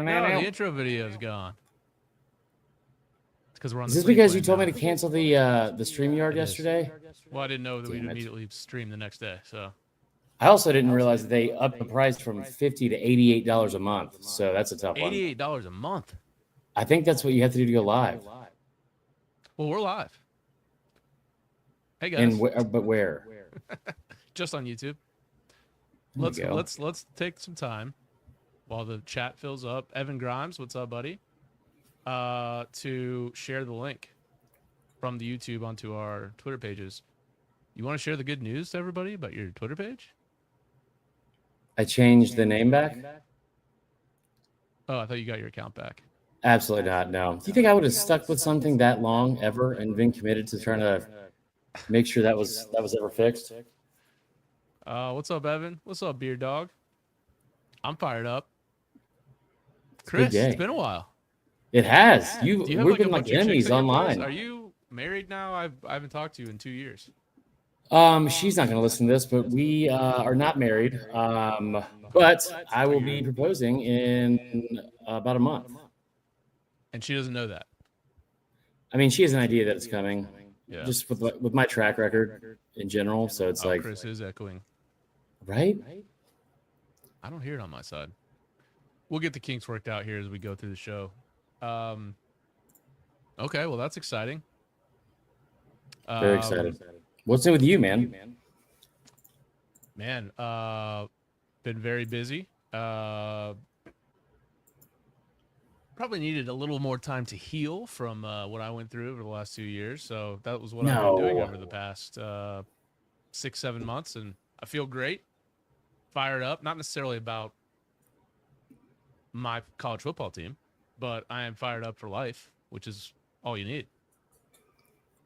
No, the intro video is gone. It's because we're on Is the this free because you plan told now. me to cancel the StreamYard It is. yesterday? Well, I didn't know that we'd Damn it. immediately stream the next day. So I also didn't realize that they upped the price from $50 to $88 a month. So that's a tough one. $88 a month. I think that's what you have to do to go live. Well, we're live. Hey guys, And but where? just on YouTube. There you go. Let's take some time while the chat fills up. Evan Grimes, what's up, buddy? To share the link from the YouTube onto our Twitter pages. You want to share the good news to everybody about your Twitter page? I changed the name back? Oh, I thought you got your account back. Absolutely not. No. Do you think I would have stuck with something that long ever and been committed to trying to make sure that was ever fixed? What's up, Evan? What's up, Beard Dog? I'm fired up. Chris, it's been a while. It has. Do you have We've like a been like bunch of chicks enemies at your place? online. Are you married now? I haven't talked to you in 2 years. She's not going to listen to this, but we are not married. But I will be proposing in about a month. And she doesn't know that. I mean, she has an idea that it's coming. Yeah. Just with my track record in general, so it's like Chris is echoing. Right? I don't hear it on my side. We'll get the kinks worked out here as we go through the show. Okay, well that's exciting. Very excited. What's new with you, man? Man, been very busy. Probably needed a little more time to heal from what I went through over the last 2 years. So that was what I've been doing over the past 6-7 months, and I feel great, fired up. Not necessarily about my college football team, but I am fired up for life, which is all you need.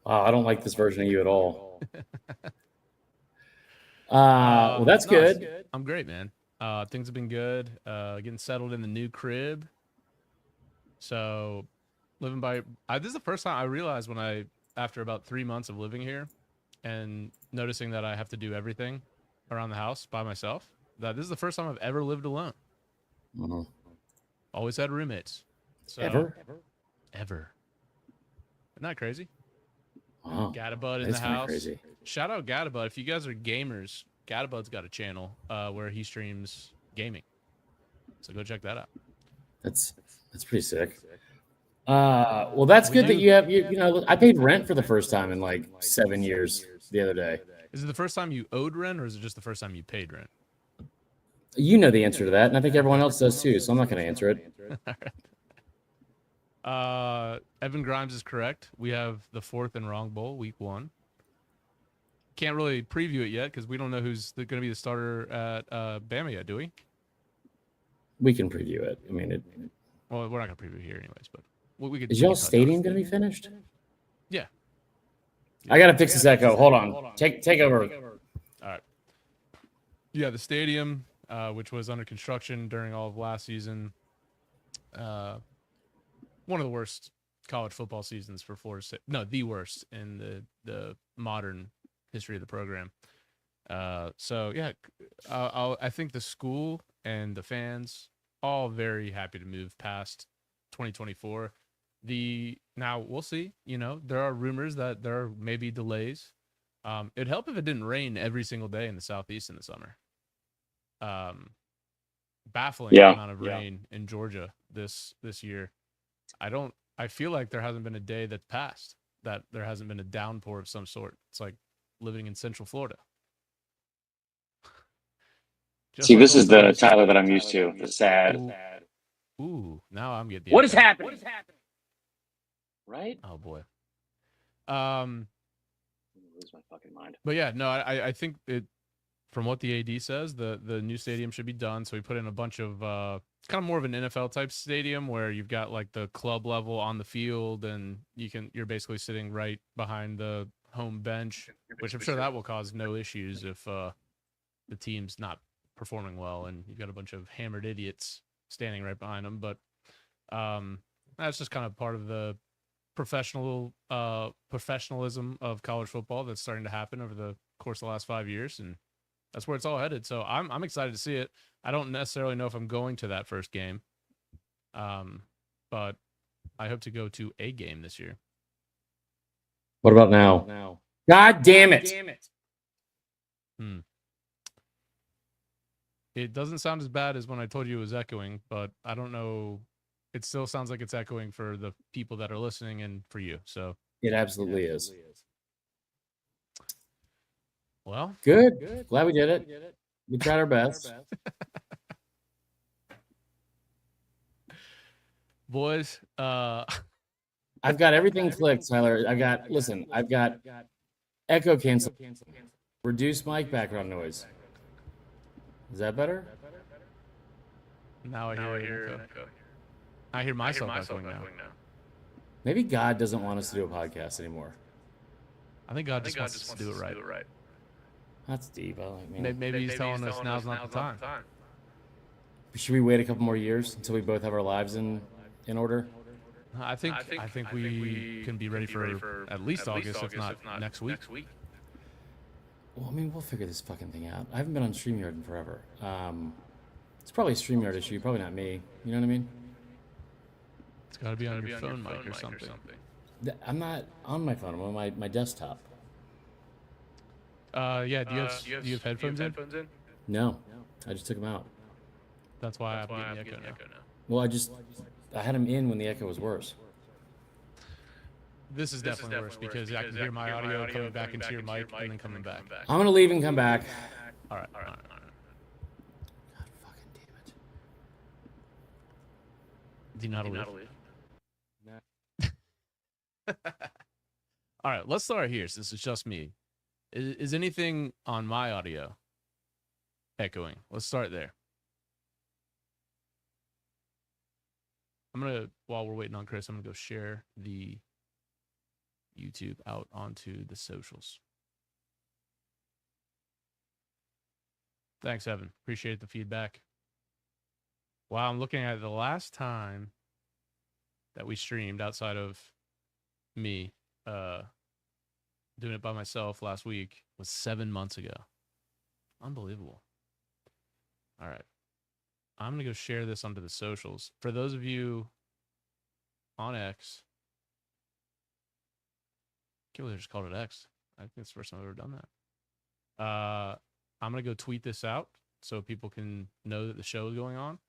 I don't like this version of you at all. Well, that's good. I'm great, man. Things have been good. Getting settled in the new crib. So living by, this is the first time I realized after about 3 months of living here and noticing that I have to do everything around the house by myself, that this is the first time I've ever lived alone. Mm-hmm. Always had roommates. So, Ever? Isn't that crazy? Wow. Gadabud in the house. Crazy. Shout out Gadabud. If you guys are gamers, Gadabud's got a channel where he streams gaming. So go check that out. That's pretty sick. Well, that's good that you have, you know, I paid rent for the first time in like 7 years the other day. Is it the first time you owed rent, or is it just the first time you paid rent? You know the answer to that, and I think everyone else does too, so I'm not going to answer it. All right. Evan Grimes is correct. We have the 4th and wrong bowl, week 1. Can't really preview it yet because we don't know who's going to be the starter at Bama yet, do we? We can preview it. I mean, well, we're not going to preview it here anyways, but we could. Is y'all's stadium going to be finished? Yeah. I got to fix this echo. Hold on. Take over. All right. Yeah, the stadium, which was under construction during all of last season. One of the worst college football seasons for Florida State. No, the worst in the modern history of the program. So yeah, I think the school and the fans all very happy to move past 2024. Now we'll see. You know, there are rumors that there are maybe delays. It'd help if it didn't rain every single day in the Southeast in the summer. Baffling amount of rain in Georgia this year. I feel like there hasn't been a day that's passed that there hasn't been a downpour of some sort. It's like living in Central Florida. See, this is the Tyler that I'm used to. The sad. Ooh, now I'm getting. What is happening? Right? Oh boy. Lose my fucking mind. But yeah, no, I think it. From what the AD says, the new stadium should be done. So we put in a bunch of kind of more of an NFL type stadium where you've got like the club level on the field, and you're basically sitting right behind the home bench, which I'm sure that will cause no issues if the team's not performing well and you've got a bunch of hammered idiots standing right behind them. But that's just kind of part of the professionalism of college football that's starting to happen over the course of the last 5 years, and that's where it's all headed. So I'm excited to see it. I don't necessarily know if I'm going to that first game. But I hope to go to a game this year. What about now? God damn it! It doesn't sound as bad as when I told you it was echoing, but I don't know. It still sounds like it's echoing for the people that are listening and for you. So It absolutely is. Well, good. Glad we did it. We tried our best. Boys, I've got everything clicked, Tyler. I've got echo cancel, reduce mic background noise. Is that better? Now I hear an echo. I hear myself echoing now. Maybe God doesn't want us to do a podcast anymore. I think God just wants us to do it right. That's deep. I mean, Maybe he's telling us now's not the time. should we wait a couple more years until we both have our lives in order? I think we can be ready for at least August, if not next week. Well, I mean, we'll figure this fucking thing out. I haven't been on StreamYard in forever. It's probably a StreamYard issue, probably not me. You know what I mean? It's got to be on your phone mic or something. I'm not on my phone. I'm on my desktop. Yeah. Do you have headphones in? No, I just took them out. That's why I'm getting the echo now. Well, I had them in when the echo was worse. This is definitely worse because I can hear my audio coming back into your mic and then coming back. I'm gonna leave and come back. All right. God fucking damn it. Do you know how to leave? All right, let's start here since it's just me. Is anything on my audio echoing? Let's start there. While we're waiting on Chris, I'm gonna go share the YouTube out onto the socials. Thanks, Evan. Appreciate the feedback. Wow, I'm looking at the last time that we streamed outside of me doing it by myself last week was 7 months ago. Unbelievable. All right. I'm going to go share this onto the socials. For those of you on X, I can't believe I just called it X. I think it's the first time I've ever done that. I'm going to go tweet this out so people can know that the show is going on.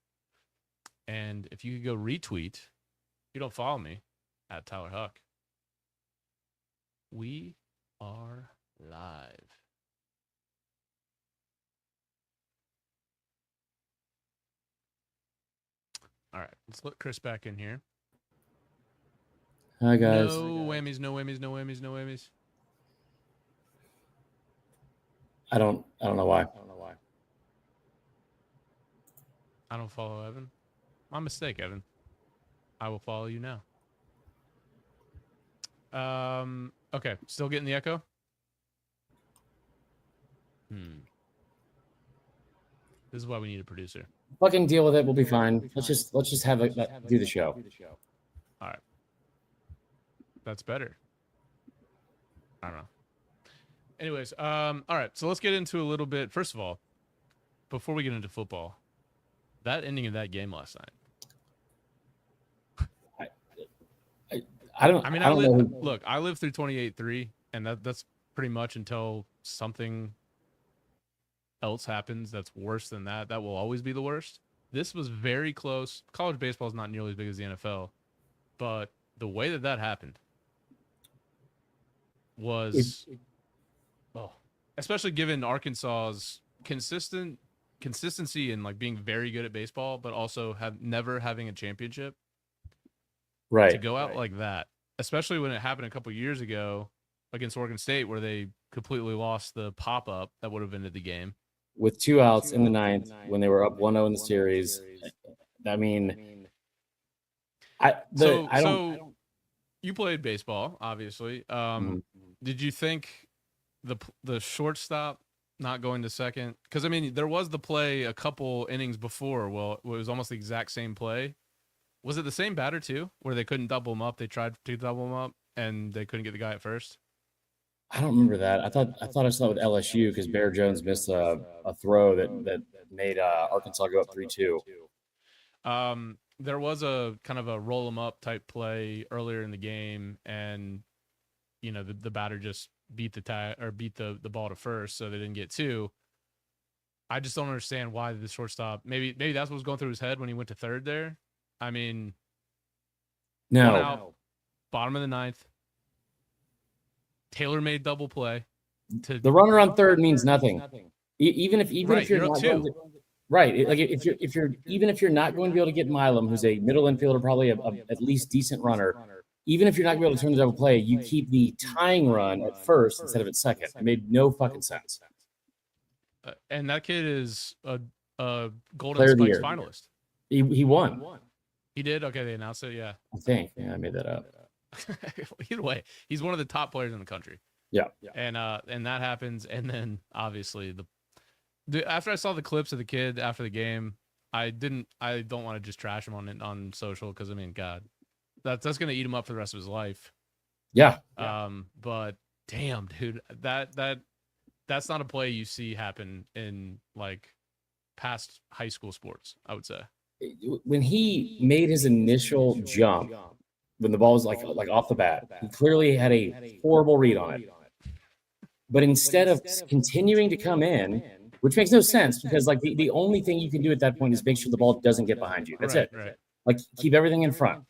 And if you could go retweet, if you don't follow me, at Tyler Huck, we are live. All right, let's let Chris back in here. Hi, guys. No whammies, no whammies, no whammies, no whammies. I don't know why. I don't follow Evan. My mistake, Evan. I will follow you now. Okay, still getting the echo? This is why we need a producer. Fucking deal with it. We'll be fine. Let's just have do the show. All right. That's better. I don't know. Anyways, all right. So let's get into a little bit. First of all, before we get into football, that ending of that game last night. I lived through 28-3, and that's pretty much until something else happens that's worse than that. That will always be the worst. This was very close. College baseball is not nearly as big as the NFL, but the way that happened was, especially given Arkansas's consistency and like being very good at baseball, but also never having a championship. Right. To go out like that, especially when it happened a couple years ago against Oregon State, where they completely lost the pop-up that would have ended the game. With 2 outs in the ninth when they were up 1-0 in the series. I mean, you played baseball, obviously. Did you think the shortstop not going to second? Because, I mean, there was the play a couple innings before. Well, it was almost the exact same play. Was it the same batter too, where they couldn't double him up? They tried to double him up, and they couldn't get the guy at first. I don't remember that. I thought I saw it with LSU because Bear Jones missed a throw that made Arkansas go up 3-2. there was a kind of a roll them up type play earlier in the game, and the batter just beat the ball to first, so they didn't get two. I just don't understand why the shortstop. Maybe that's what was going through his head when he went to third there. I mean, No. one out, bottom of the ninth. Taylor made double play. The runner on third means nothing. Even if Right, if you're you're up not two. going to, right, like if you're not going to be able to get Milam, who's a middle infielder, probably at least decent runner, even if you're not going to be able to turn the double play, you keep the tying run at first instead of at second. It made no fucking sense. And that kid is a Golden Player of the Spikes year. finalist. He won. He did? Okay, they announced it. Yeah. I think. Yeah, I made that up. Either way, he's one of the top players in the country. Yeah. And that happens, and then obviously after I saw the clips of the kid after the game, I don't want to just trash him on social, because I mean, God, that's gonna eat him up for the rest of his life. Yeah. But damn, dude, that's not a play you see happen in like past high school sports, I would say. When he made his initial jump, when the ball was like off the bat, he clearly had a horrible read on it. But instead of continuing to come in, which makes no sense, because like the only thing you can do at that point is make sure the ball doesn't get behind you. That's it. Right. Like keep everything in front.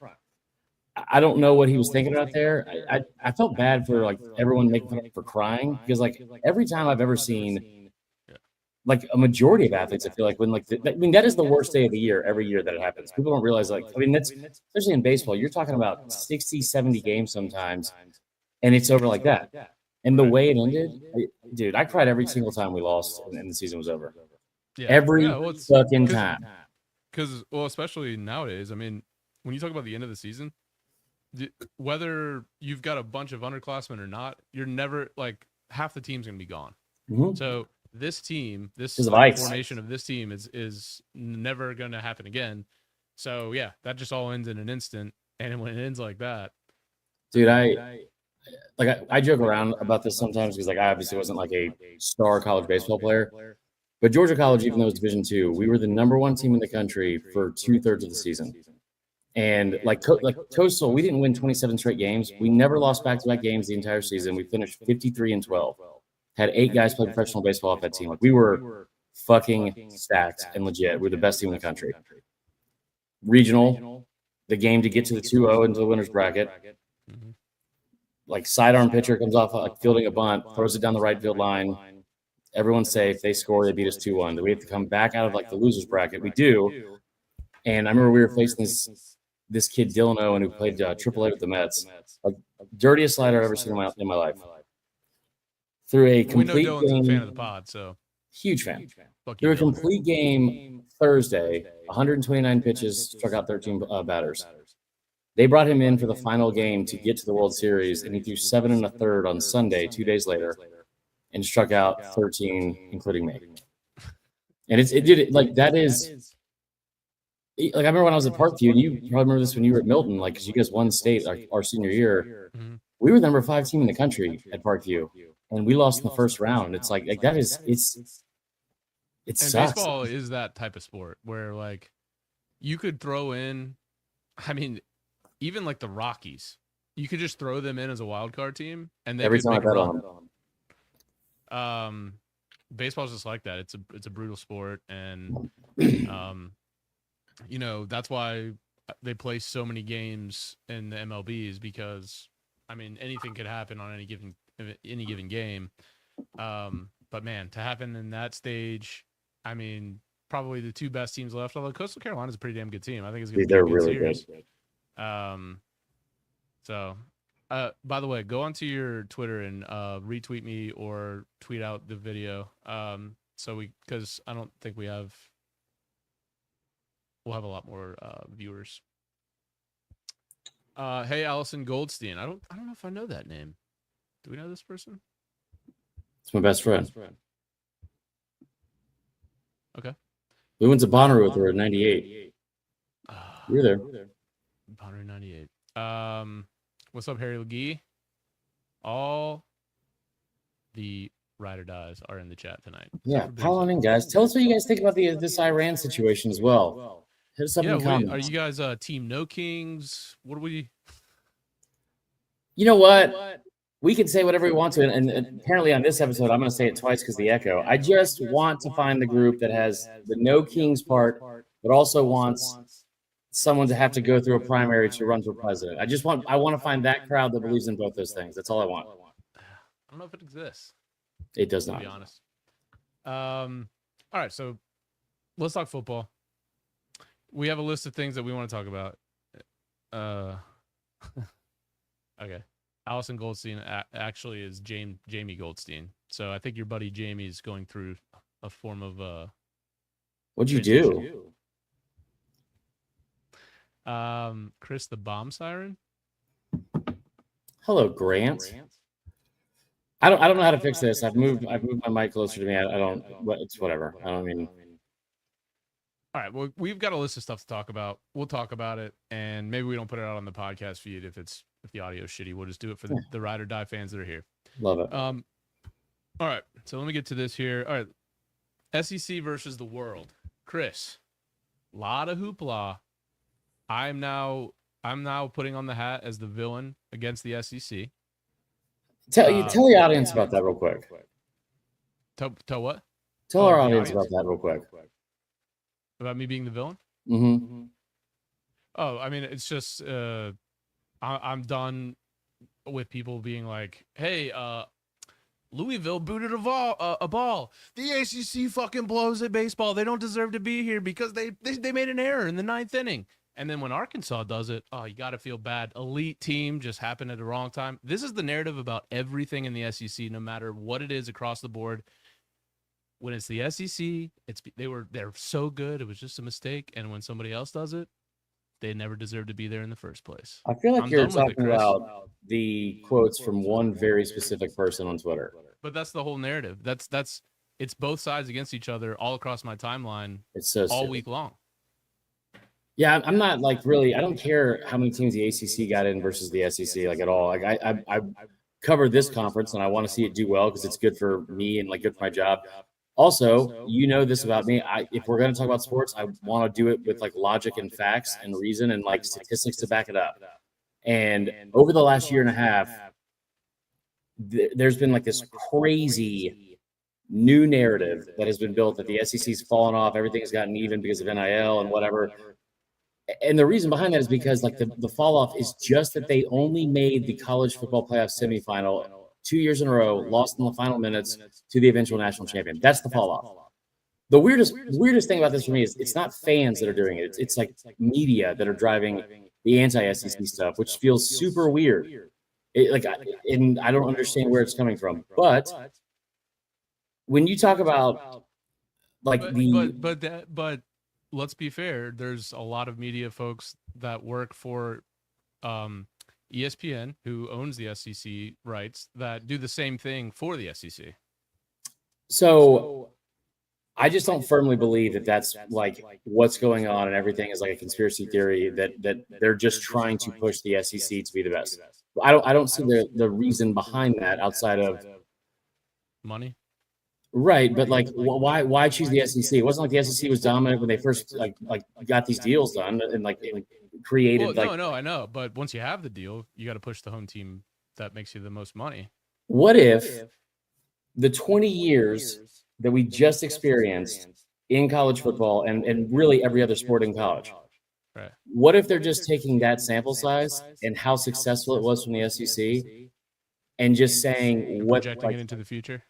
I don't know what he was thinking about there. I felt bad for like everyone making fun of him for crying, because like every time I've ever seen like a majority of athletes, I feel like when like that is the worst day of the year every year that it happens. People don't realize, like, I mean, that's especially in baseball, you're talking about 60, 70 games sometimes, and it's over like that. And the way it ended, dude, I cried every single time we lost and the season was over. Yeah. Every fucking time. Because, well, especially nowadays, I mean, when you talk about the end of the season, whether you've got a bunch of underclassmen or not, you're never, like, half the team's going to be gone. Mhm. So this team, this formation of this team is never going to happen again. So, yeah, that just all ends in an instant. And when it ends like that. Dude, I joke around about this sometimes, because like I obviously wasn't like a star college baseball player, but Georgia College, even though it was Division II, we were the #1 team in the country for 2/3 of the season. And like Coastal, we didn't win 27 straight games. We never lost back-to-back games the entire season. We finished 53-12. Had 8 guys play professional baseball off that team. Like we were fucking stacked and legit. We're the best team in the country. Regional, the game to get to the 2-0 into the winner's bracket. Mm-hmm. Like sidearm pitcher comes off like fielding a bunt, throws it down the right field line. Everyone's safe. They score. They beat us 2-1. We have to come back out of like the losers bracket. We do. And I remember we were facing this kid Dylan Owen, who played AAA with the Mets. Like dirtiest slider I've ever seen in my life. Through a complete we know Dylan's game, a fan of the pod, so huge fan. fuck you, Through a Dylan. complete game Thursday, 129 pitches, struck out 13 batters. They brought him in for the final game to get to the World Series, and he threw 7 1/3 on Sunday, 2 days later, and struck out 13, including me. And that is like I remember when I was at Parkview, and you probably remember this when you were at Milton, like because you guys won state our senior year. Mhm. We were the #5 team in the country at Parkview, and we lost in the first round. It's like that is it And sucks. baseball is that type of sport where like you could throw in, I mean, even like the Rockies, you could just throw them in as a wild card team, and they Every could time I make a bet run. on them. Baseball's just like that. It's a brutal sport, and that's why they play so many games in the MLBs, because I mean anything could happen on any given game. But man, to happen in that stage, I mean, probably the 2 best teams left. Although Coastal Carolina's a pretty damn good team. I think it's going to be They're a good really series. good. So, by the way, go onto your Twitter and retweet me or tweet out the video. Because I don't think we'll have a lot more viewers. Hey, Allison Goldstein. I don't know if I know that name. Do we know this person? It's my best friend. Okay. We went to Bonnaroo with her in '98. You were there. Bonnaroo 98. What's up, Harry LeGee? All the ride or dies are in the chat tonight. Yeah, pile on in, guys. Tell us what you guys think about this Iran situation as well. Hit us up Yeah, in the comments. are you guys team No Kings? What are we? You know what? We can say whatever we want to, and apparently on this episode, I'm going to say it twice because the echo. I just want to find the group that has the No Kings part, but also wants someone to have to go through a primary to run for president. I want to find that crowd that believes in both those things. That's all I want. I don't know if it exists. It does To not. be honest. All right, so let's talk football. We have a list of things that we want to talk about. Okay. Allison Goldstein actually is Jamie Goldstein. So I think your buddy Jamie is going through a form of What'd you do? Chris the bomb siren. Hello, Grant. I don't know how to fix this. I've moved my mic closer to me. I don't. It's whatever. I don't mean. All right. Well, we've got a list of stuff to talk about. We'll talk about it, and maybe we don't put it out on the podcast feed if the audio is shitty. We'll just do it for the ride or die fans that are here. Love it. All right. So let me get to this here. All right. SEC versus the world. Chris, lot of hoopla. I'm now putting on the hat as the villain against the SEC. Tell the audience about that real quick. Tell what? Tell our audience about that real quick. About me being the villain? Mm-hmm. Oh, I mean, it's just I'm done with people being like, "Hey, Louisville booted a ball. The ACC fucking blows at baseball. They don't deserve to be here because they made an error in the 9th inning." And then when Arkansas does it, oh, you got to feel bad. Elite team just happened at the wrong time. This is the narrative about everything in the SEC, no matter what it is across the board. When it's the SEC, they're so good, it was just a mistake. And when somebody else does it, they never deserve to be there in the first place. I feel like you're talking about the quotes from one very specific person on Twitter. But that's the whole narrative. It's both sides against each other all across my timeline. It's so all stupid. week long. Yeah, I'm not like really. I don't care how many teams the ACC got in versus the SEC like at all. Like I covered this conference and I want to see it do well because it's good for me and like good for my job. Also, you know this about me. If we're going to talk about sports, I want to do it with like logic and facts and reason and like statistics to back it up. And over the last year and a half, there's been like this crazy new narrative that has been built that the SEC's fallen off. Everything's gotten even because of NIL and whatever. And the reason behind that is because like the fall off is just that they only made the college football playoff semifinal 2 years in a row, lost in the final minutes to the eventual national champion. That's the fall off. The weirdest thing about this for me is it's not fans that are doing it. It's like media that are driving the anti-SEC stuff, which feels super weird. And I don't understand where it's coming from. But when you talk about but let's be fair. There's a lot of media folks that work for ESPN, who owns the SEC rights, that do the same thing for the SEC. So I just don't firmly believe that that's like what's going on and everything is like a conspiracy theory that they're just trying to push the SEC to be the best. I don't see the reason behind that outside of money. Right, but like, why choose the SEC? It wasn't like the SEC was dominant when they first like got these deals done and like created. Well, no, I know, but once you have the deal, you got to push the home team that makes you the most money. What if the 20 years that we just experienced in college football and really every other sport in college? Right. What if they're just taking that sample size and how successful it was from the SEC and just saying what projecting it into the future?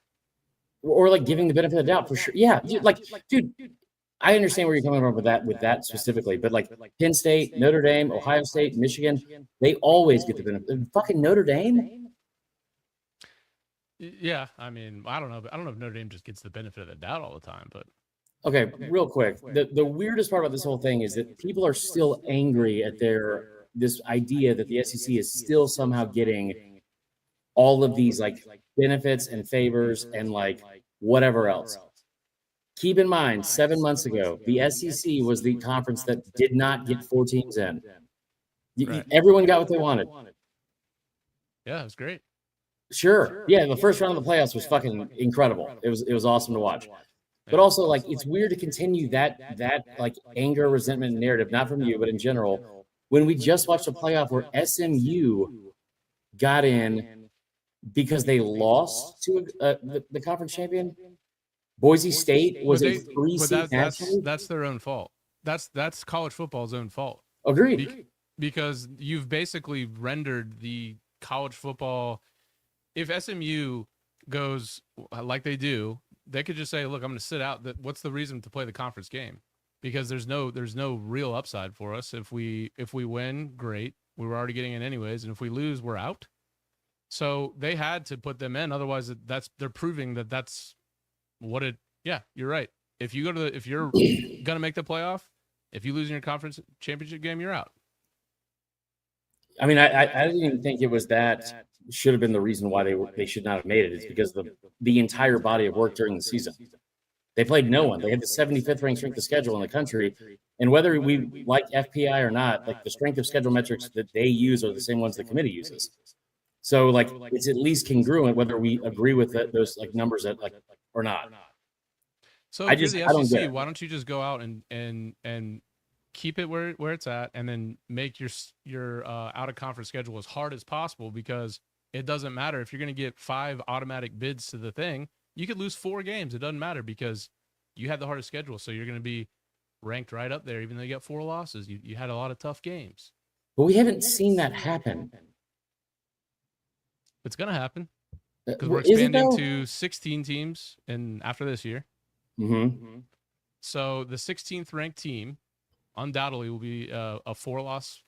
Or like giving the benefit of the doubt for sure. Yeah. Dude, I understand where you're coming from with that specifically, but like Penn State, Notre Dame, Ohio State, Michigan, they always get the benefit. Fucking Notre Dame. Yeah. I mean, I don't know if Notre Dame just gets the benefit of the doubt all the time, but. Okay. Real quick. The weirdest part about this whole thing is that people are still angry at this idea that the SEC is still somehow getting all of these like benefits and favors and like whatever else. Keep in mind, 7 months ago, the SEC was the conference that did not get 4 teams in. Right. Everyone got what they wanted. Yeah, it was great. Sure. Yeah, the first round of the playoffs was fucking incredible. It was awesome to watch. But also, like, it's weird to continue that like anger, resentment narrative, not from you, but in general, when we just watched a playoff where SMU got in because they lost to the conference champion. Boise State was a 3-seed nationally. That's their own fault. That's college football's own fault. Agreed. Because you've basically rendered the college football. If SMU goes like they do, they could just say, "Look, I'm going to sit out. What's the reason to play the conference game? Because there's no real upside for us. If we win, great. We were already getting in anyways, and if we lose, we're out." So they had to put them in. Otherwise, they're proving that that's what it. Yeah, you're right. If you're gonna make the playoff, if you lose in your conference championship game, you're out. I mean, I didn't even think it was that should have been the reason why they should not have made it. It's because the entire body of work during the season. They played no one. They had the 75th ranked strength of schedule in the country, and whether we like FPI or not, like the strength of schedule metrics that they use are the same ones the committee uses. So like it's at least congruent whether we agree with those like numbers that like or not. So if you're the SEC, why don't you just go out and keep it where it's at, and then make your out of conference schedule as hard as possible, because it doesn't matter if you're going to get 5 automatic bids to the thing. You could lose 4 games. It doesn't matter because you had the hardest schedule, so you're going to be ranked right up there, even though you got 4 losses. You had a lot of tough games. But we haven't seen that happen. It's going to happen because we're expanding to 16 teams after this year. Mm-hmm. So the 16th ranked team undoubtedly will be a 3-loss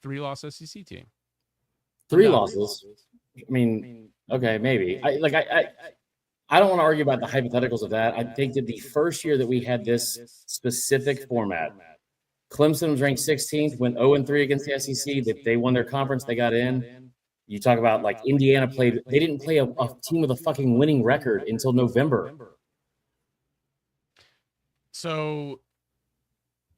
SEC team. 3 losses. I mean, okay, maybe. I don't want to argue about the hypotheticals of that. I think that the first year that we had this specific format, Clemson was ranked 16th, went 0-3 against the SEC. They won their conference, they got in. You talk about like Indiana they didn't play a team with a fucking winning record until November. So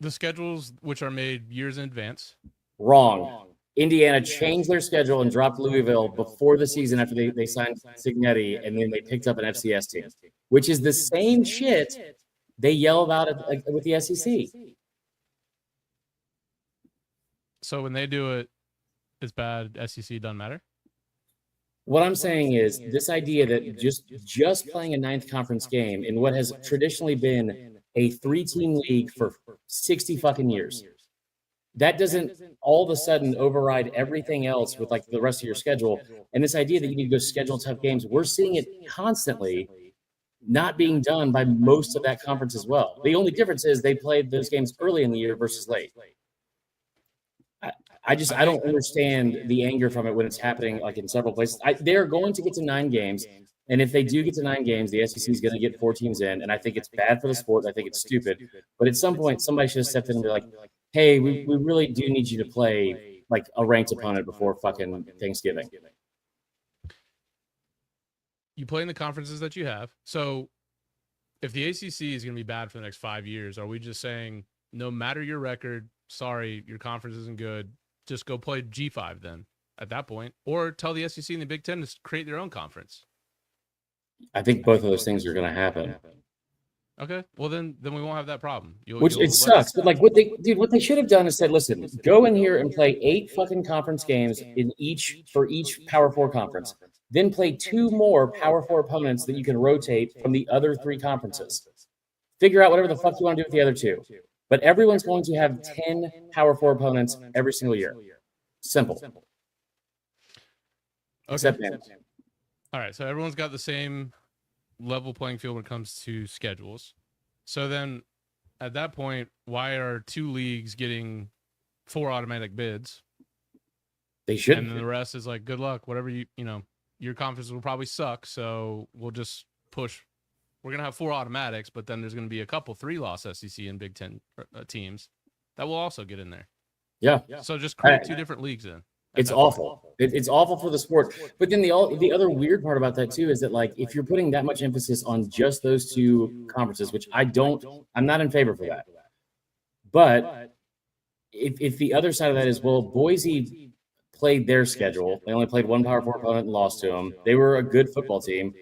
the schedules, which are made years in advance. Wrong. Indiana changed their schedule and dropped Louisville before the season after they signed Cignetti, and then they picked up an FCS team, which is the same shit they yell about with the SEC. So when they do it, it's bad. SEC doesn't matter. What I'm saying is this idea that just playing a 9th conference game in what has traditionally been a 3-team league for 60 fucking years, that doesn't all of a sudden override everything else with like the rest of your schedule. And this idea that you need to go schedule tough games, we're seeing it constantly not being done by most of that conference as well. The only difference is they played those games early in the year versus late. I don't understand the anger from it when it's happening like in several places. They're going to get to 9 games. And if they do get to 9 games, the SEC is going to get 4 teams in. And I think it's bad for the sport. I think it's stupid. But at some point, somebody should have stepped in and be like, hey, we really do need you to play like a ranked opponent before fucking Thanksgiving. You play in the conferences that you have. So if the ACC is going to be bad for the next 5 years, are we just saying no matter your record, sorry, your conference isn't good, just go play G5 then at that point? Or tell the SEC and the Big Ten to create their own conference? I think both of those things are going to happen. Okay, well then we won't have that problem. It sucks, but like what they should have done is said, listen, go in here and play 8 fucking conference games for each Power 4 conference. Then play 2 more Power 4 opponents that you can rotate from the other 3 conferences. Figure out whatever the fuck you want to do with the other 2. But everyone's going to have 10 Power 4 opponents every single year. Simple. Okay. Except man. All right, so everyone's got the same level playing field when it comes to schedules. So then at that point, why are 2 leagues getting 4 automatic bids? They should. And then the rest is like, good luck. Whatever your conference will probably suck, so we'll just push. We're going to have 4 automatics, but then there's going to be a couple 3-loss SEC and Big Ten teams that will also get in there. Yeah. So just create 2 different leagues then. It's awful. It's awful for the sport. But then the other weird part about that too is that like if you're putting that much emphasis on just those 2 conferences, which I'm not in favor for that. But if the other side of that is, well, Boise played their schedule. They only played 1 Power 4 opponent and lost to them. They were a good football team.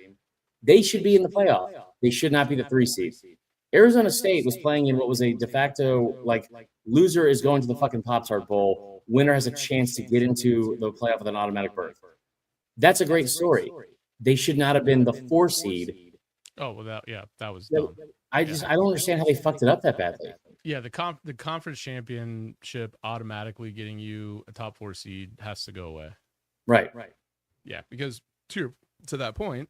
They should be in the playoff. They should not be the 3 seed. Arizona State was playing in what was a de facto, like, loser is going to the fucking Pop-Tart Bowl. Winner has a chance to get into the playoff with an automatic berth. That's a great story. They should not have been the 4 seed. Oh, well, that was dumb. I don't understand how they fucked it up that badly. Yeah, the conference championship automatically getting you a top 4 seed has to go away. Right. Yeah, because to that point,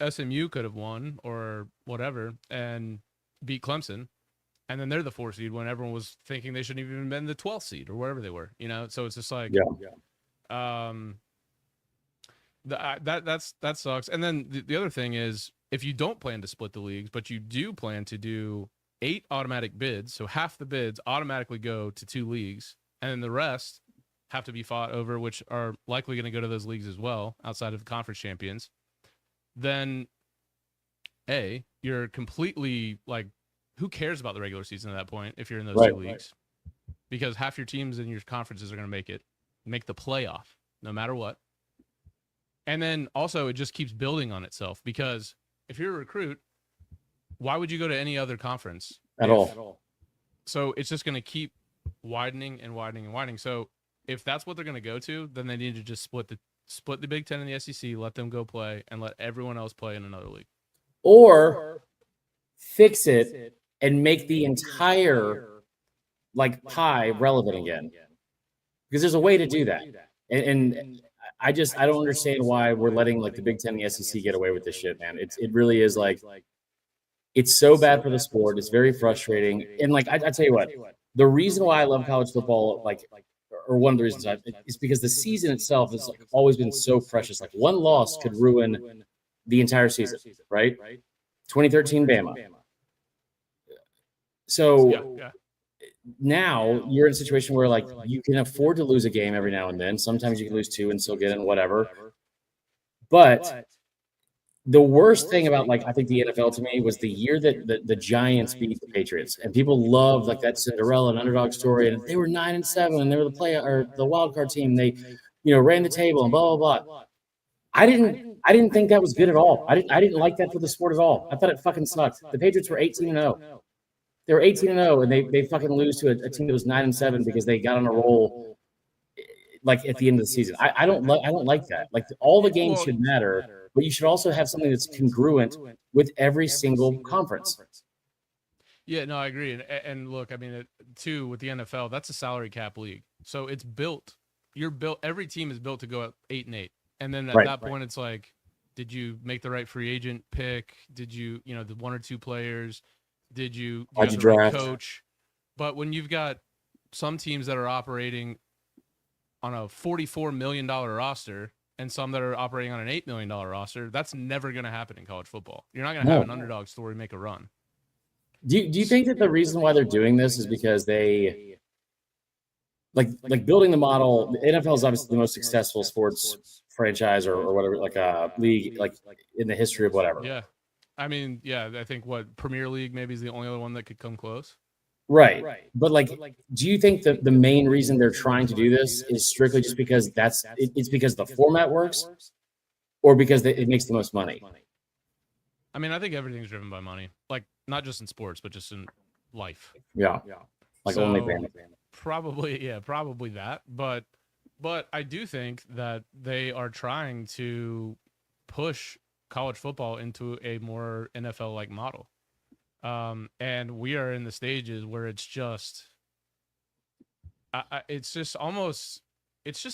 SMU could have won or whatever and beat Clemson, and then they're the 4 seed when everyone was thinking they shouldn't even been the 12th seed or wherever they were. So it's just like, that sucks. And then the other thing is, if you don't plan to split the leagues, but you do plan to do 8 automatic bids, so half the bids automatically go to 2 leagues, and then the rest have to be fought over, which are likely going to go to those leagues as well, outside of the conference champions, then you're completely like, who cares about the regular season at that point if you're in those 2 leagues? Because half your teams in your conferences are going to make the playoff no matter what. And then also it just keeps building on itself, because if you're a recruit, why would you go to any other conference at all? So it's just going to keep widening and widening and widening. So if that's what they're going to go to, then they need to just split the Big Ten and the SEC, let them go play, and let everyone else play in another league. Or fix it and make the entire pie relevant again, because there's a way to do that. And I don't understand why we're letting the Big Ten and the SEC get away with this shit, man. It really is it's so bad for the sport. It's very frustrating. And I tell you what, the reason why I love college football, or one of the reasons is because the season itself has always been so precious. One loss could ruin the entire season, right? 2013 Bama. So now you're in a situation where you can afford to lose a game every now and then. Sometimes you can lose 2 and still get in, whatever. But the worst thing about I think the NFL to me was the year that the Giants beat the Patriots, and people loved that Cinderella and underdog story, and they were 9-7 and they were the wild card team. They, ran the table and blah blah blah. I didn't think that was good at all. I didn't like that for the sport at all. I thought it fucking sucked. The Patriots were 18-0. They were 18-0, and they fucking lose to a team that was 9-7 because they got on a roll at the end of the season. I don't like that. All the games should matter, but you should also have something that's congruent with every single conference. Yeah, no, I agree. And look, I mean, too, with the NFL, that's a salary cap league. So it's built. Every team is built to go at 8-8. And then at that point, it's did you make the right free agent pick? Did you, the 1 or 2 players? Did you the right coach? But when you've got some teams that are operating on a $44 million roster and some that are operating on an $8 million roster, that's never going to happen in college football. You're not going to have an underdog story make a run. Do you think that the reason why they're doing this is because they building the model? The NFL is obviously the most successful sports franchise or whatever, league, in the history of whatever. Yeah. I mean, I think Premier League maybe is the only other one that could come close. Right. But do you think that the main reason they're trying to do this is strictly just because it's because the format works, or because it makes the most money? I mean, I think everything's driven by money, not just in sports, but just in life. Yeah. Only probably that. But I do think that they are trying to push college football into a more NFL-like model. And we are in the stages where it's just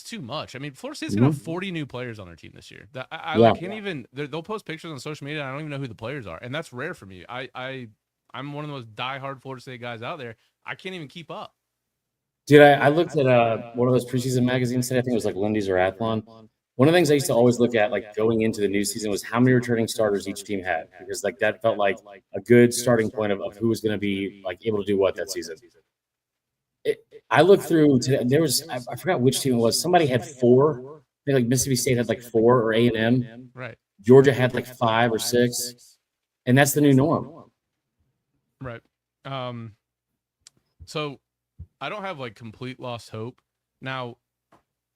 too much. I mean, Florida State's gonna have 40 new players on their team this year. I can't even. They'll post pictures on social media, and I don't even know who the players are, and that's rare for me. I'm one of the most diehard Florida State guys out there. I can't even keep up. Dude, I looked at one of those preseason magazines today. I think it was Lindy's or Athlon. One of the things I used to always look at, going into the new season, was how many returning starters each team had, because that felt like a good starting point of who was going to be able to do what that season. I looked through today. There was I forgot which team it was. Somebody had 4. I think Mississippi State had 4, or A&M. Right. Georgia had 5 or 6, and that's the new norm. Right. So I don't have complete lost hope. Now,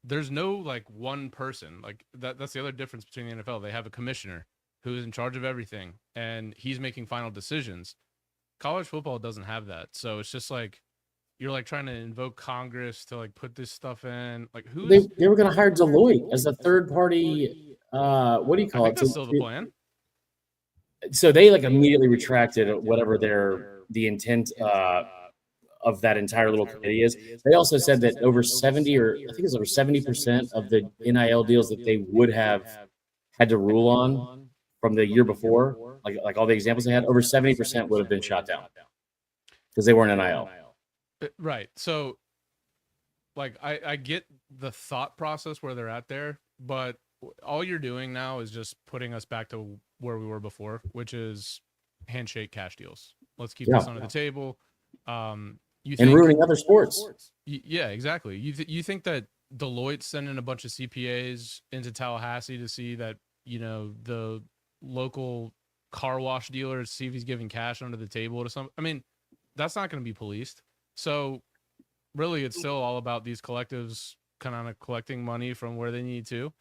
there's no one person that's the other difference between the NFL. They have a commissioner who is in charge of everything, and he's making final decisions. college football doesn't have that. So it's just like you're like trying to invoke Congress to like put this stuff in. Like They were going to hire Deloitte as a third party. What do you I call think it? that's still the plan. So they like immediately retracted whatever the intent of that entire little committee is. They also said that over 70 or I think it's over 70% of the NIL deals that they would have had to rule on from the year before, like all the examples they had, over 70% would have been shot down because they weren't NIL. Right. So like I get the thought process where they're at there, but all you're doing now is just putting us back to where we were before, which is handshake cash deals. Let's keep this under the table. You think, and ruining other sports. Yeah, exactly. You think that Deloitte's sending a bunch of CPAs into Tallahassee to see that, you know, the local car wash dealer, see if he's giving cash under the table to some. I mean, that's not going to be policed. So really, it's still all about these collectives kind of collecting money from where they need to,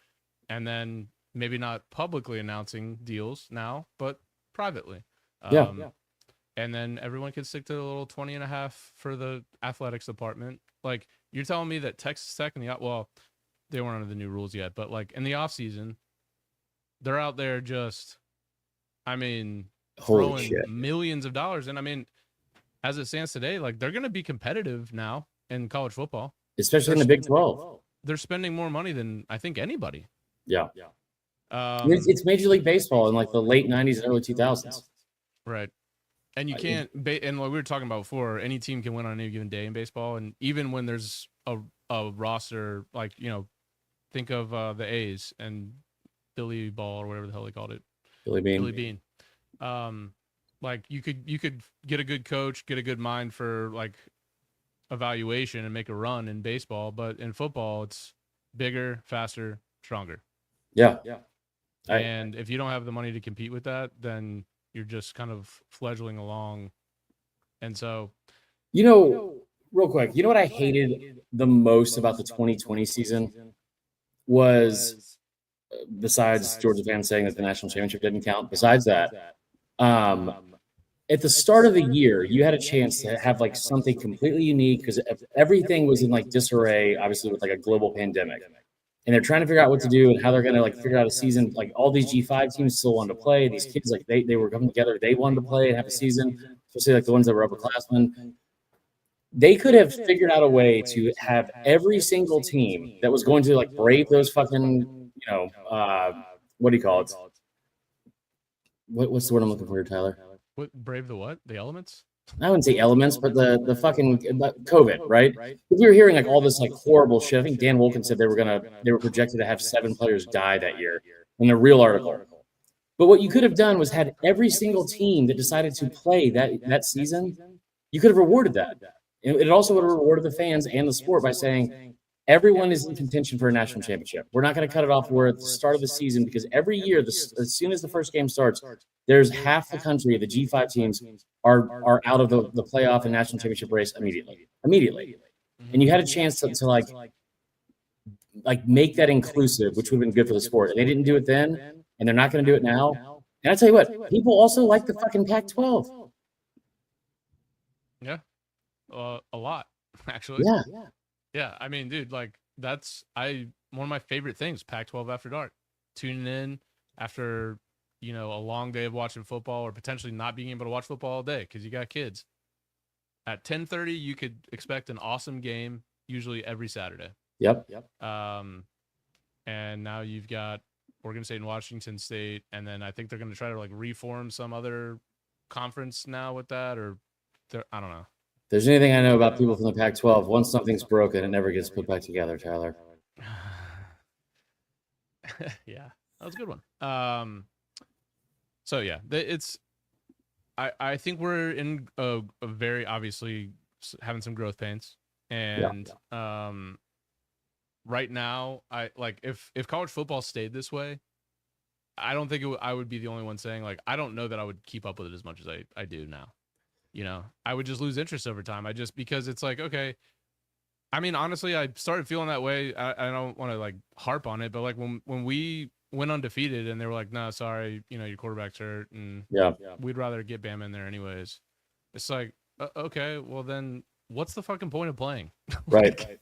and then maybe not publicly announcing deals now, but privately. And then everyone can stick to the little 20.5 for the athletics department. Like, you're telling me that Texas Tech and well, they weren't under the new rules yet, but like in the off season, they're out there just, I mean, throwing millions of dollars. And I mean, as it stands today, like they're going to be competitive now in college football, especially in the Big 12. They're spending more money than I think anybody. Yeah. It's Major League Baseball in like the late 90s and early 2000s. Right. And you can't, and like we were talking about before, any team can win on any given day in baseball. And even when there's a roster, like, you know, think of the A's and Billy Ball or whatever the hell they called it. Billy Bean. Billy Bean. Like you could get a good coach, get a good mind for like evaluation and make a run in baseball. But in football, it's bigger, faster, stronger. Yeah. And if you don't have the money to compete with that, then you're just kind of fledgling along. And so, you know, real quick, you know what I hated the most about the 2020 season was, besides Georgia fans saying that the national championship didn't count, besides that, at the start of the year, you had a chance to have like something completely unique because everything was in like disarray, obviously with like a global pandemic. And they're trying to figure out what to do and how they're going to like figure out a season. Like all these G5 teams still wanted to play. These kids, like they were coming together. They wanted to play and have a season, especially like the ones that were upperclassmen. They could have figured out a way to have every single team that was going to like brave those fucking, you know, what do you call it? What's the word I'm looking for here, Tyler? What, brave the what? The elements? I wouldn't say elements, but the fucking COVID, right? If you're hearing like all this like horrible shit, I think Dan Wolken said they were projected to have 7 players die that year in a real article. But what you could have done was had every single team that decided to play that season, you could have rewarded that. It also would have rewarded the fans and the sport by saying everyone is in contention for a national championship. We're not going to cut it off where at the start of the season, because every year, as soon as the first game starts, there's half the country, the G5 teams, are out of the playoff and national championship race immediately. And you had a chance to like make that inclusive, which would have been good for the sport. And they didn't do it then, and they're not going to do it now. And I tell you what, people also like the fucking Pac-12. Yeah, a lot actually. Yeah. I mean, dude, like that's one of my favorite things. Pac-12 After Dark, tuning in after, you know, a long day of watching football or potentially not being able to watch football all day because you got kids. At 10:30, you could expect an awesome game, usually every Saturday. Yep. And now you've got Oregon State and Washington State, and then I think they're going to try to like reform some other conference now with that, or I don't know. If there's anything I know about people from the Pac-12, once something's broken, it never gets put back together, Tyler. Yeah, that was a good one. So yeah, I think we're in a very obviously having some growth pains, and right now if college football stayed this way, I don't think I would be the only one saying like I don't know that I would keep up with it as much as I do now. You know, I would just lose interest over time. Because it's like, okay, I mean, honestly, I started feeling that way. I don't want to like harp on it, but like when we went undefeated and they were like, no, sorry, you know, your quarterback's hurt, and we'd rather get Bama in there anyways. It's like, okay, well then, what's the fucking point of playing? Right. Like,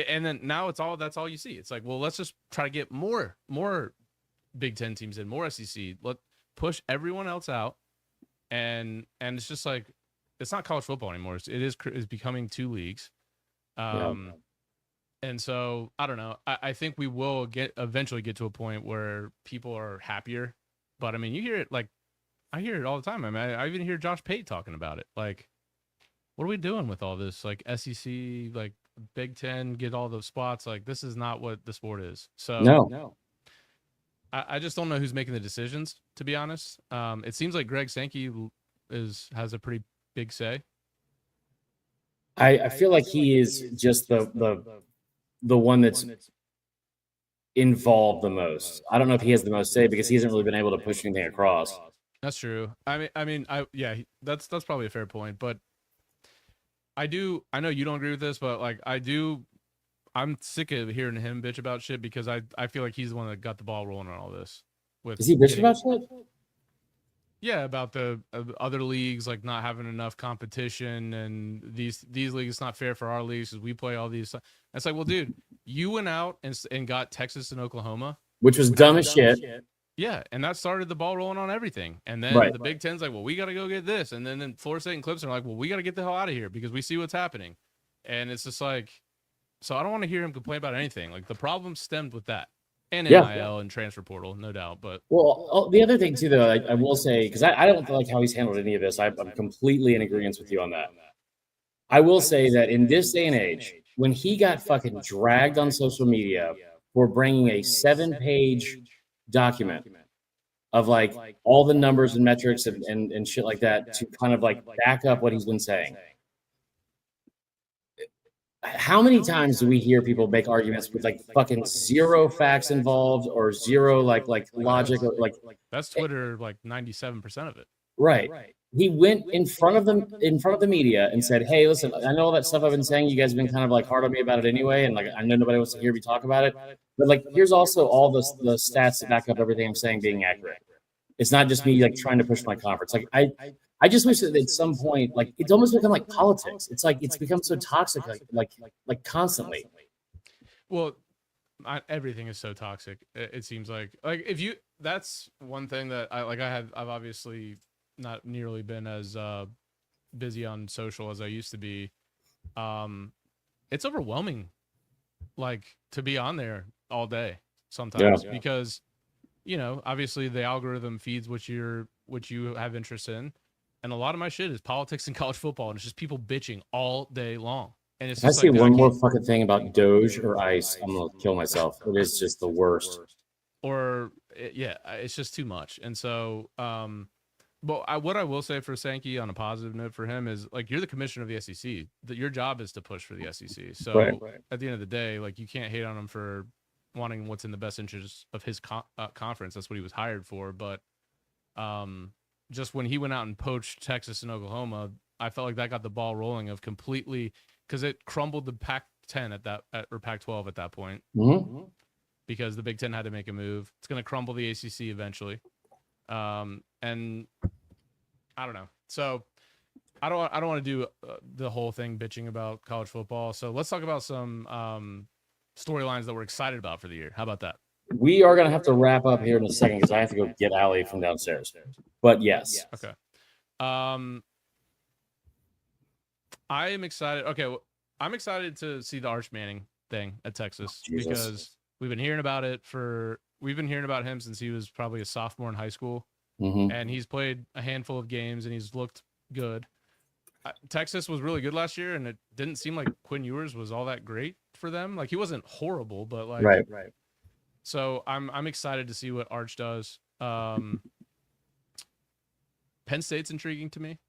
and then now that's all you see. It's like, well, let's just try to get more Big Ten teams in, more SEC. Let push everyone else out, and it's just like, it's not college football anymore. It's becoming 2 leagues. And so I don't know. I think we will eventually get to a point where people are happier. But I mean, you hear it like, I hear it all the time. I mean, I even hear Josh Pate talking about it. Like, what are we doing with all this? Like SEC, like Big Ten, get all those spots. Like, this is not what the sport is. So No. I just don't know who's making the decisions, to be honest. It seems like Greg Sankey has a pretty big say. I feel like he is just the one that's involved the most. I don't know if he has the most say because he hasn't really been able to push anything across. That's true. That's probably a fair point. But I know you don't agree with this, but like I'm sick of hearing him bitch about shit because I feel like he's the one that got the ball rolling on all this. Is he bitching about shit? Yeah, about the other leagues like not having enough competition, and these leagues, it's not fair for our leagues because we play all these. It's like, well, dude, you went out and got Texas and Oklahoma, which was dumb as shit. Yeah, and that started the ball rolling on everything. And then the Big Ten's like, well, we got to go get this, and then Florida State and Clemson are like, well, we got to get the hell out of here because we see what's happening, and it's just like, so I don't want to hear him complain about anything. Like the problem stemmed with that. And NIL and transfer portal, no doubt. But the other thing too, though, I will say, because I don't like how he's handled any of this. I'm completely in agreement with you on that. I will say that in this day and age, when he got fucking dragged on social media for bringing a 7-page document of like all the numbers and metrics and shit like that to kind of like back up what he's been saying. How many times do we hear people make arguments with like fucking zero facts involved or zero like logic or like that's Twitter like 97% of it. Right. He went in front of the media and said, "Hey, listen, I know all that stuff I've been saying. You guys have been kind of like hard on me about it anyway, and like I know nobody wants to hear me talk about it. But like, here's also all the stats that back up everything I'm saying being accurate. It's not just me like trying to push my conference. Like I just wish that at some point, like it's almost become like politics. It's like it's become so toxic, like constantly. Well, everything is so toxic. It seems like if you, that's one thing that I've obviously not nearly been as busy on social as I used to be. It's overwhelming, like to be on there all day sometimes because, you know, obviously the algorithm feeds what you have interest in. And a lot of my shit is politics and college football, and it's just people bitching all day long. And it's just I see one more fucking thing about Doge or ICE, I'm gonna kill myself. It is just the worst. Or it's just too much. And so, but what I will say for Sankey on a positive note for him is like you're the commissioner of the SEC. That your job is to push for the SEC. So at the end of the day, like you can't hate on him for wanting what's in the best interest of his conference. That's what he was hired for. But just when he went out and poached Texas and Oklahoma, I felt like that got the ball rolling of completely because it crumbled the Pac-10 or Pac-12 at that point. Mm-hmm. Because the Big Ten had to make a move. It's going to crumble the ACC eventually. And I don't know. So I don't want to do the whole thing bitching about college football. So let's talk about some storylines that we're excited about for the year. How about that? We are going to have to wrap up here in a second because I have to go get Allie from downstairs. But yes. Okay. I am excited. Okay. Well, I'm excited to see the Arch Manning thing at Texas because we've been hearing about him since he was probably a sophomore in high school. Mm-hmm. And he's played a handful of games and he's looked good. Texas was really good last year, and it didn't seem like Quinn Ewers was all that great for them. Like he wasn't horrible, but like right. So I'm excited to see what Arch does. Penn State's intriguing to me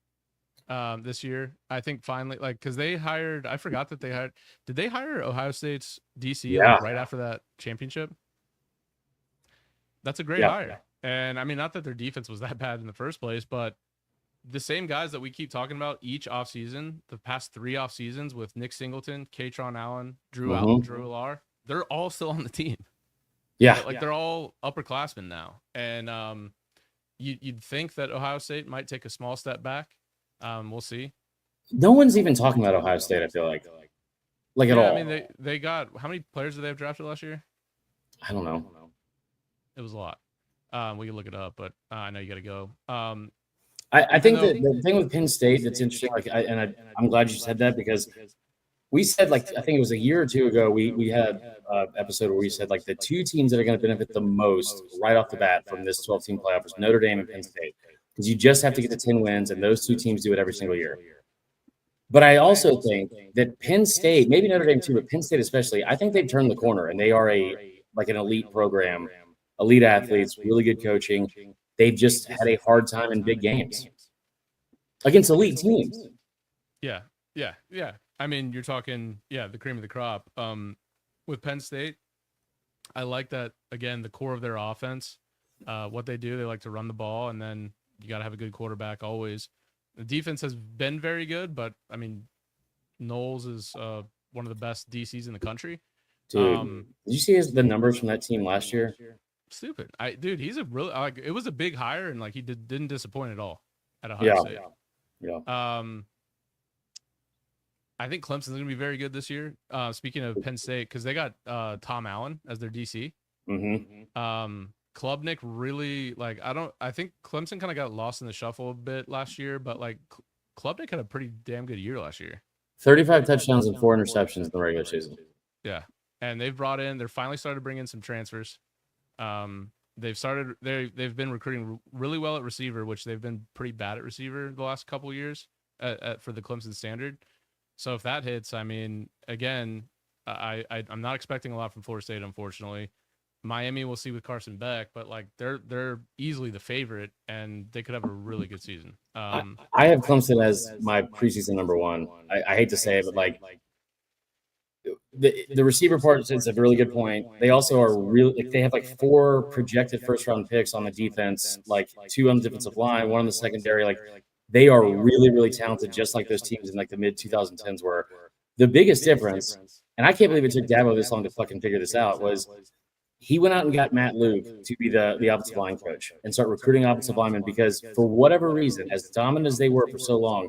this year. I think finally, like, because they hired. I forgot that they hired. Did they hire Ohio State's DC right after that championship? That's a great hire. And I mean, not that their defense was that bad in the first place, but the same guys that we keep talking about each offseason, the past 3 off seasons with Nick Singleton, Katron Allen, Drew Allar, they're all still on the team. Yeah. Like they're all upperclassmen now. And you'd think that Ohio State might take a small step back. We'll see. No one's even talking about Ohio State. I feel like at Yeah, all. I mean, they got how many players did they have drafted last year? I don't know. It was a lot. We can look it up, but I know you got to go. I think that the thing with Penn State that's interesting, like, I'm glad you said that, because we said, like, I think it was a year or two ago, we had an episode where we said, like, the two teams that are going to benefit the most right off the bat from this 12-team playoff was Notre Dame and Penn State, because you just have to get to 10 wins, and those two teams do it every single year. But I also think that Penn State, maybe Notre Dame too, but Penn State especially, I think they've turned the corner, and they are an elite program, elite athletes, really good coaching. They've just had a hard time in big games against elite teams. Yeah. I mean, you're talking, the cream of the crop. With Penn State, I like that, again, the core of their offense, what they do, they like to run the ball, and then you got to have a good quarterback always. The defense has been very good, but, I mean, Knowles is one of the best DCs in the country. Dude, did you see the numbers from that team last year? Stupid. Dude, he's a really, it was a big hire, and, like, he didn't disappoint at all at Ohio State. Yeah. I think Clemson's going to be very good this year. Speaking of Penn State, because they got Tom Allen as their DC. Mm-hmm. Klubnik really, like, I think Clemson kind of got lost in the shuffle a bit last year, but, like, Klubnik had a pretty damn good year last year. 35 touchdowns and 4 interceptions in the regular season. Yeah. And they're finally started to bring in some transfers. They've been recruiting really well at receiver, which they've been pretty bad at receiver the last couple years for the Clemson standard. So if that hits, I mean, again, I'm not expecting a lot from Florida State, unfortunately. Miami, we'll see with Carson Beck, but, like, they're easily the favorite, and they could have a really good season. I have Clemson as my preseason number one. I hate to say it, but, like, the receiver part is a really good point. They also are really, like, they have, like, 4 projected first-round picks on the defense, like 2 on the defensive line, 1 on the secondary. Like, they are really, really talented, just like those teams in, like, the mid-2010s were. The biggest difference, and I can't believe it took Dabo this long to fucking figure this out, was he went out and got Matt Luke to be the offensive line coach and start recruiting offensive linemen, because for whatever reason, as dominant as they were for so long,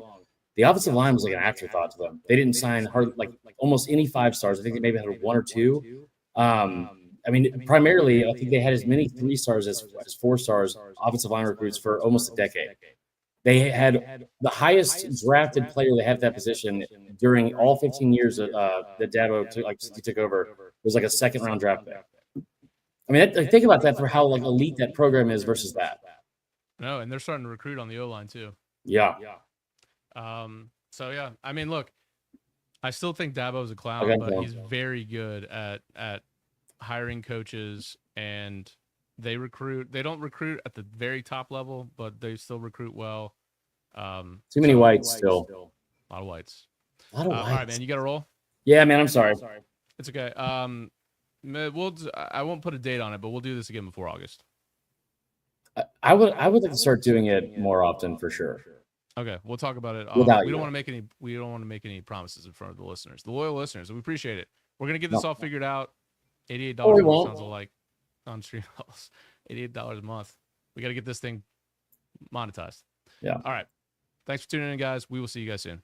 the offensive line was like an afterthought to them. They didn't sign almost any 5 stars. I think they maybe had 1 or 2. I mean, primarily, I think they had as many 3 stars as 4 stars offensive line recruits for almost a decade. They had the highest drafted player they had at that position during all 15 years that Dabo took over was like a 2nd-round draft pick. I mean, think about that for how, like, elite that program is versus that. No, and they're starting to recruit on the O-line too. Yeah. So yeah, I mean, look, I still think Dabo's a clown, but he's very good at hiring coaches, and they don't recruit at the very top level, but they still recruit well. Too many whites still. A lot of whites. All right, man, you got to roll? Yeah, man, I'm sorry. It's okay. I won't put a date on it, but we'll do this again before August. I would like to start doing it more often, for sure. Okay, we'll talk about it. We don't want to make any promises in front of the listeners, the loyal listeners. We appreciate it. We're gonna get this all figured out. $88 sounds like on stream. $88 a month. We got to get this thing monetized. Yeah. All right. Thanks for tuning in, guys. We will see you guys soon.